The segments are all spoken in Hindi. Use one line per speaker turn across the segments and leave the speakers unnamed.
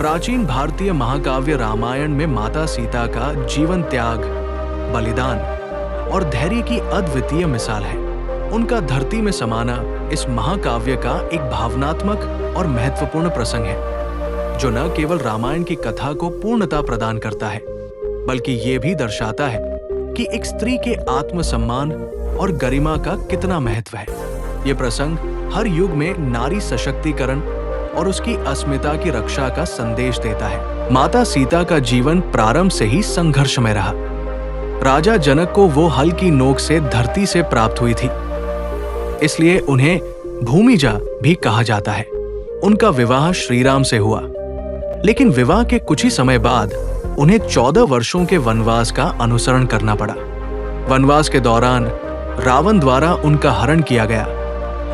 प्राचीन भारतीय महाकाव्य रामायण में माता सीता का जीवन त्याग, बलिदान और धैर्य की अद्वितीय मिसाल है। उनका धरती में समाना इस महाकाव्य का एक भावनात्मक और महत्वपूर्ण प्रसंग है, जो न केवल रामायण की कथा को पूर्णता प्रदान करता है, बल्कि ये भी दर्शाता है कि एक स्त्री के आत्मसम्मान और गरिमा का कितना महत्व है। ये प्रसंग हर युग में नारी सशक्तिकरण और उसकी अस्मिता की रक्षा का संदेश देता है। माता सीता का जीवन प्रारंभ से ही संघर्षमय रहा। राजा जनक को वो हल की नोक से धरती से प्राप्त हुई थी, इसलिए उन्हें भूमिजा भी कहा जाता है। उनका विवाह श्रीराम से हुआ, लेकिन विवाह के कुछ ही समय बाद उन्हें 14 वर्षों के वनवास का अनुसरण करना पड़ा। वनवास के दौरान रावण द्वारा उनका हरण किया गया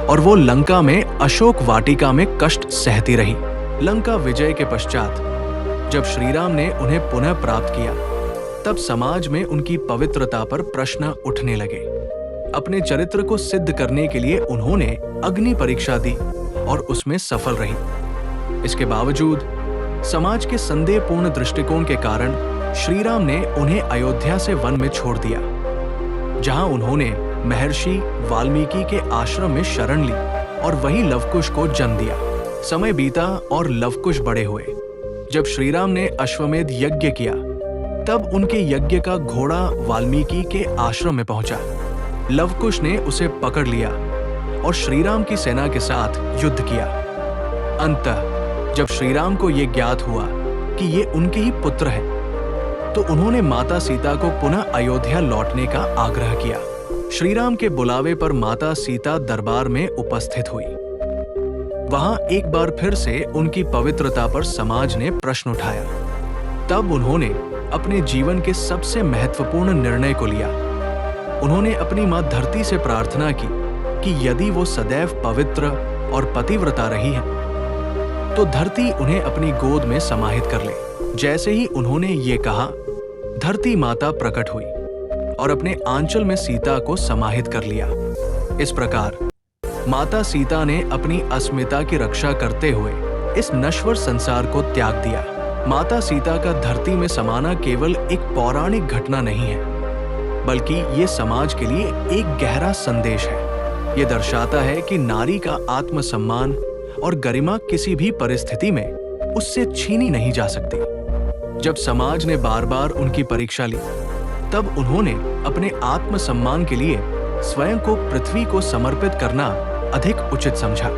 और वो लंका में अशोक वाटिका में कष्ट सहती रही। लंका विजय के पश्चात जब श्रीराम ने उन्हें पुनः प्राप्त किया, तब समाज में उनकी पवित्रता पर प्रश्न उठने लगे। अपने चरित्र को सिद्ध करने के लिए उन्होंने अग्नि परीक्षा दी और उसमें सफल रही। इसके बावजूद समाज के संदेहपूर्ण दृष्टिकोण के कारण श्रीराम ने उन्हें अयोध्या से वन में छोड़ दिया, जहां उन्होंने महर्षि वाल्मीकि के आश्रम में शरण ली और वहीं लवकुश को जन्म दिया। समय बीता और लवकुश बड़े हुए। जब श्रीराम ने अश्वमेध यज्ञ किया, तब उनके यज्ञ का घोड़ा वाल्मीकि के आश्रम में पहुंचा। लवकुश ने उसे पकड़ लिया और श्रीराम की सेना के साथ युद्ध किया। अंततः जब श्रीराम को यह ज्ञात हुआ कि ये उनके ही पुत्र हैं, तो उन्होंने माता सीता को पुनः अयोध्या लौटने का आग्रह किया। श्रीराम के बुलावे पर माता सीता दरबार में उपस्थित हुई। वहां एक बार फिर से उनकी पवित्रता पर समाज ने प्रश्न उठाया। तब उन्होंने अपने जीवन के सबसे महत्वपूर्ण निर्णय को लिया। उन्होंने अपनी मां धरती से प्रार्थना की कि यदि वो सदैव पवित्र और पतिव्रता रही है, तो धरती उन्हें अपनी गोद में समाहित कर ले। जैसे ही उन्होंने ये कहा, धरती माता प्रकट हुई और अपने आंचल में सीता को समाहित कर लिया। इस प्रकार माता सीता ने अपनी अस्मिता की रक्षा करते हुए इस नश्वर संसार को त्याग दिया। माता सीता का धरती में समाना केवल एक पौराणिक घटना नहीं है, बल्कि ये समाज के लिए एक गहरा संदेश है। ये दर्शाता है कि नारी का आत्मसम्मान और गरिमा किसी भी परिस्थिति में उससे छीनी नहीं जा सकती। जब समाज ने बार बार उनकी परीक्षा ली, तब उन्होंने अपने आत्मसम्मान के लिए स्वयं को पृथ्वी को समर्पित करना अधिक उचित समझा।